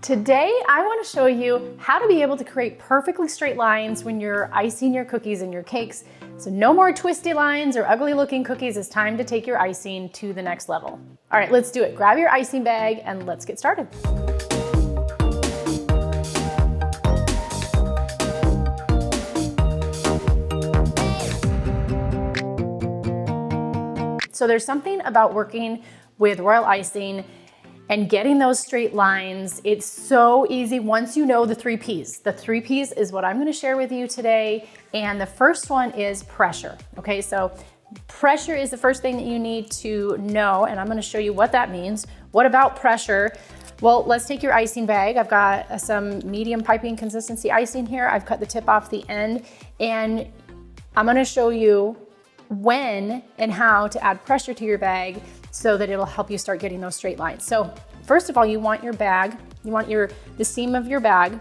Today, I want to show you how to be able to create perfectly straight lines when you're icing your cookies and your cakes. So no more twisty lines or ugly looking cookies. It's time to take your icing to the next level. All right, let's do it. Grab your icing bag and let's get started. So there's something about working with royal icing and getting those straight lines. It's so easy once you know the 3 Ps. The 3 Ps is what I'm gonna share with you today. And the first one is pressure. Okay, so pressure is the first thing that you need to know, and I'm gonna show you what that means. What about pressure? Well, let's take your icing bag. I've got some medium piping consistency icing here. I've cut the tip off the end, and I'm gonna show you when and how to add pressure to your bag so that it'll help you start getting those straight lines. So first of all, you want your bag, the seam of your bag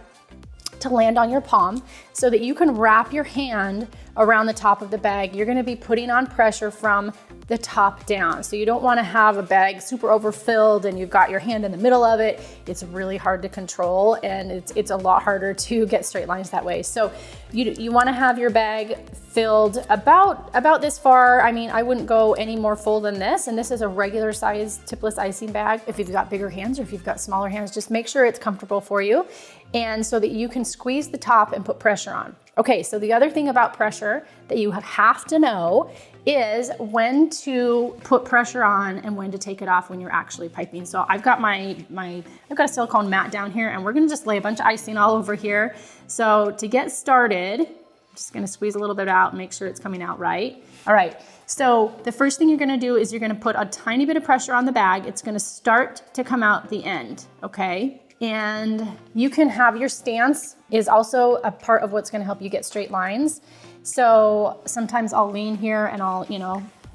to land on your palm so that you can wrap your hand around the top of the bag. You're gonna be putting on pressure from the top down. So you don't wanna have a bag super overfilled and you've got your hand in the middle of it. It's really hard to control, and it's a lot harder to get straight lines that way. So you wanna have your bag filled about this far. I mean, I wouldn't go any more full than this, and this is a regular size tipless icing bag. If you've got bigger hands or if you've got smaller hands, just make sure it's comfortable for you, and so that you can squeeze the top and put pressure on. Okay, so the other thing about pressure that you have to know is when to put pressure on and when to take it off when you're actually piping. So I've got I've got a silicone mat down here, and we're gonna just lay a bunch of icing all over here. So to get started, I'm just gonna squeeze a little bit out and make sure it's coming out right. All right, so the first thing you're gonna do is you're gonna put a tiny bit of pressure on the bag. It's gonna start to come out the end, okay? And you can have your stance is also a part of what's gonna help you get straight lines. So sometimes I'll lean here and I'll,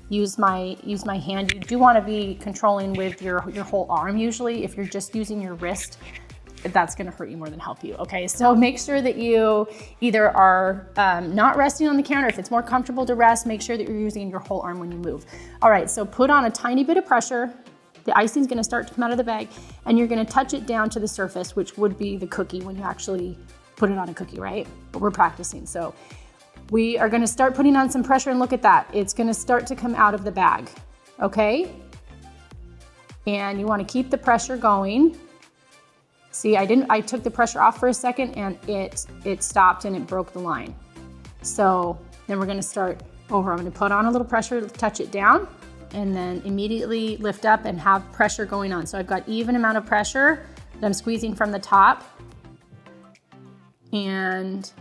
use my hand. You do wanna be controlling with your whole arm usually. If you're just using your wrist, that's gonna hurt you more than help you, okay? So make sure that you either are not resting on the counter. If it's more comfortable to rest, make sure that you're using your whole arm when you move. All right, so put on a tiny bit of pressure. The icing's gonna start to come out of the bag, and you're gonna touch it down to the surface, which would be the cookie when you actually put it on a cookie, right? But we're practicing, so we are gonna start putting on some pressure, and look at that. It's gonna start to come out of the bag, okay? And you wanna keep the pressure going. See, I took the pressure off for a second, and it stopped and it broke the line. So then we're gonna start over. I'm gonna put on a little pressure, touch it down, and then immediately lift up and have pressure going on. So I've got even amount of pressure that I'm squeezing from the top, and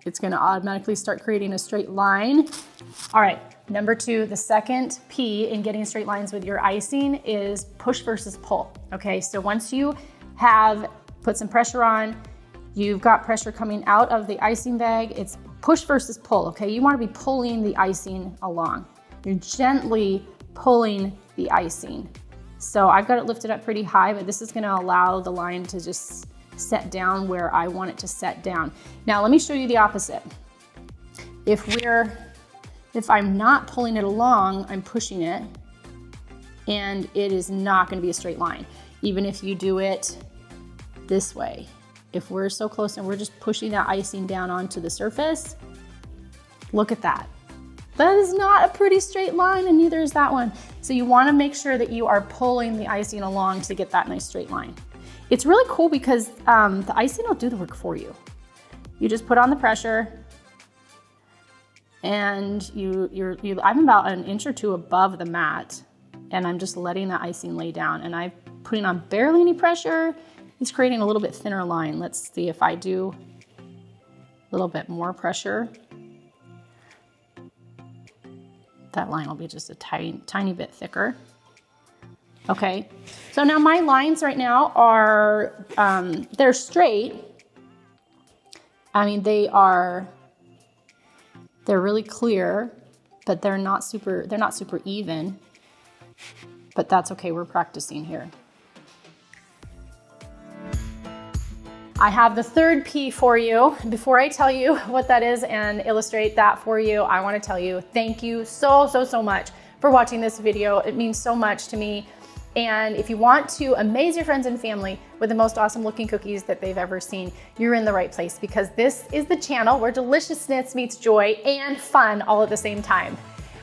it's gonna automatically start creating a straight line. All right, number 2, the second P in getting straight lines with your icing is push versus pull. Okay, so once you have put some pressure on, you've got pressure coming out of the icing bag, it's push versus pull, okay? You wanna be pulling the icing along. You're gently pulling the icing. So I've got it lifted up pretty high, but this is gonna allow the line to just set down where I want it to set down. Now let me show you the opposite. If I'm not pulling it along, I'm pushing it, and it is not gonna be a straight line, even if you do it this way. If we're so close and we're just pushing that icing down onto the surface, look at that. That is not a pretty straight line, and neither is that one. So you wanna make sure that you are pulling the icing along to get that nice straight line. It's really cool because the icing will do the work for you. You just put on the pressure, and I'm about an inch or 2 above the mat, and I'm just letting the icing lay down, and I'm putting on barely any pressure. It's creating a little bit thinner line. Let's see if I do a little bit more pressure. That line will be just a tiny bit thicker. Okay, so now my lines right now are, they're straight. I mean, they're really clear, but they're not super even, but that's okay, we're practicing here. I have the third P for you. Before I tell you what that is and illustrate that for you, I wanna tell you thank you so much for watching this video. It means so much to me. And if you want to amaze your friends and family with the most awesome looking cookies that they've ever seen, you're in the right place, because this is the channel where deliciousness meets joy and fun all at the same time.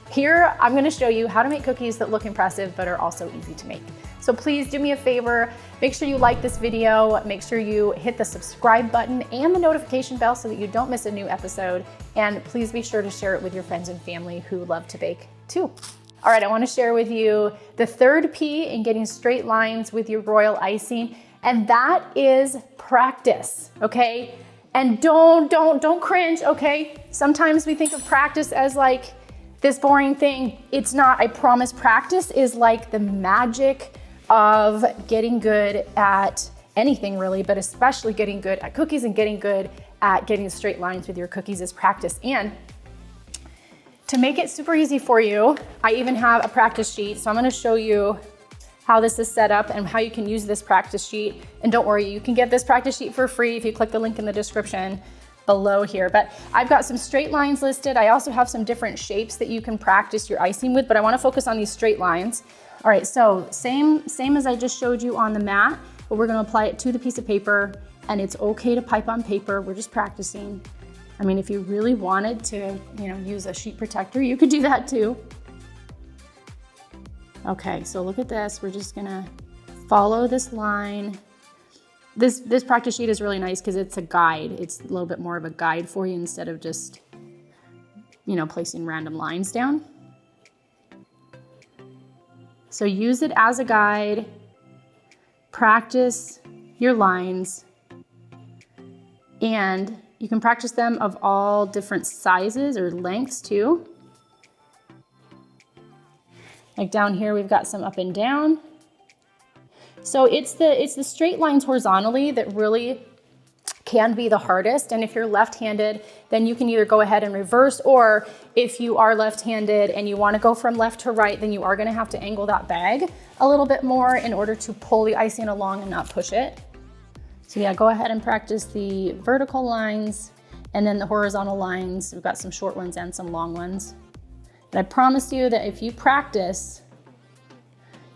Here, I'm gonna show you how to make cookies that look impressive but are also easy to make. So please do me a favor, make sure you like this video, make sure you hit the subscribe button and the notification bell so that you don't miss a new episode. And please be sure to share it with your friends and family who love to bake too. All right, I wanna share with you the third P in getting straight lines with your royal icing, and that is practice, okay? And don't cringe, okay? Sometimes we think of practice as like this boring thing. It's not, I promise. Practice is like the magic of getting good at anything really, but especially getting good at cookies and getting good at getting straight lines with your cookies is practice. And to make it super easy for you, I even have a practice sheet. So I'm gonna show you how this is set up and how you can use this practice sheet. And don't worry, you can get this practice sheet for free if you click the link in the description below here. But I've got some straight lines listed. I also have some different shapes that you can practice your icing with, but I wanna focus on these straight lines. All right, so same as I just showed you on the mat, but we're gonna apply it to the piece of paper, and it's okay to pipe on paper. We're just practicing. I mean, if you really wanted to, use a sheet protector, you could do that too. Okay, so look at this. We're just gonna follow this line. This practice sheet is really nice because it's a guide. It's a little bit more of a guide for you instead of just, placing random lines down. So use it as a guide, practice your lines, and you can practice them of all different sizes or lengths too. Like down here, we've got some up and down. So it's the straight lines horizontally that really can be the hardest. And if you're left-handed, then you can either go ahead and reverse, or if you are left-handed and you wanna go from left to right, then you are gonna have to angle that bag a little bit more in order to pull the icing along and not push it. So yeah, go ahead and practice the vertical lines, and then the horizontal lines. We've got some short ones and some long ones. And I promise you that if you practice,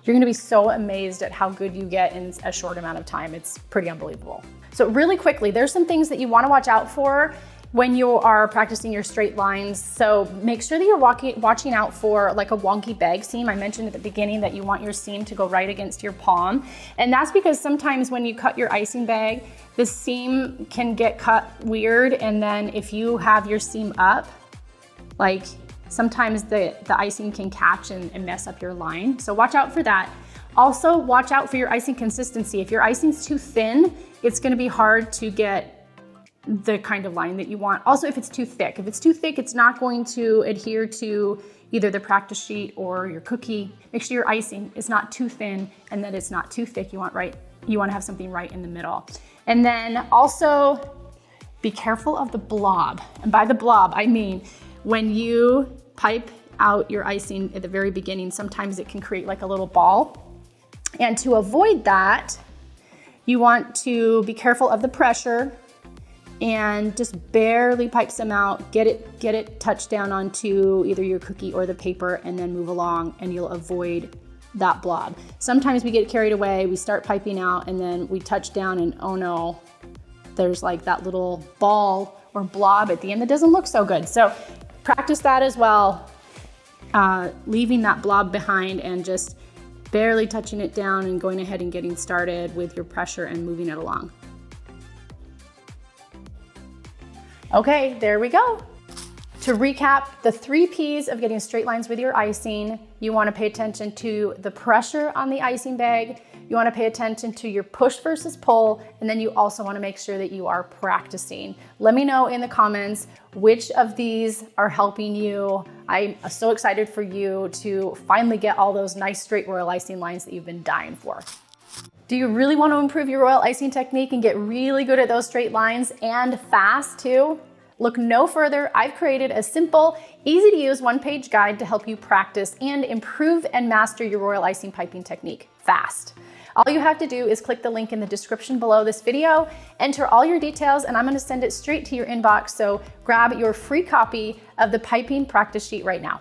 you're gonna be so amazed at how good you get in a short amount of time. It's pretty unbelievable. So really quickly, there's some things that you wanna watch out for when you are practicing your straight lines. So make sure that you're watching out for like a wonky bag seam. I mentioned at the beginning that you want your seam to go right against your palm. And that's because sometimes when you cut your icing bag, the seam can get cut weird. And then if you have your seam up, like sometimes the icing can catch and mess up your line. So watch out for that. Also watch out for your icing consistency. If your icing's too thin, it's gonna be hard to get the kind of line that you want. Also, if it's too thick. If it's too thick, it's not going to adhere to either the practice sheet or your cookie. Make sure your icing is not too thin and that it's not too thick. You wanna have something right in the middle. And then also be careful of the blob. And by the blob, I mean, when you pipe out your icing at the very beginning, sometimes it can create like a little ball. And to avoid that, you want to be careful of the pressure and just barely pipe some out, get it touched down onto either your cookie or the paper, and then move along, and you'll avoid that blob. Sometimes we get carried away, we start piping out, and then we touch down and oh no, there's like that little ball or blob at the end that doesn't look so good. So practice that as well, leaving that blob behind and just barely touching it down and going ahead and getting started with your pressure and moving it along. Okay, there we go. To recap, the 3 Ps of getting straight lines with your icing, you wanna pay attention to the pressure on the icing bag, you wanna pay attention to your push versus pull, and then you also wanna make sure that you are practicing. Let me know in the comments which of these are helping you. I'm so excited for you to finally get all those nice straight royal icing lines that you've been dying for. Do you really want to improve your royal icing technique and get really good at those straight lines and fast too? Look no further. I've created a simple, easy to use one-page guide to help you practice and improve and master your royal icing piping technique fast. All you have to do is click the link in the description below this video, enter all your details, and I'm going to send it straight to your inbox. So grab your free copy of the piping practice sheet right now.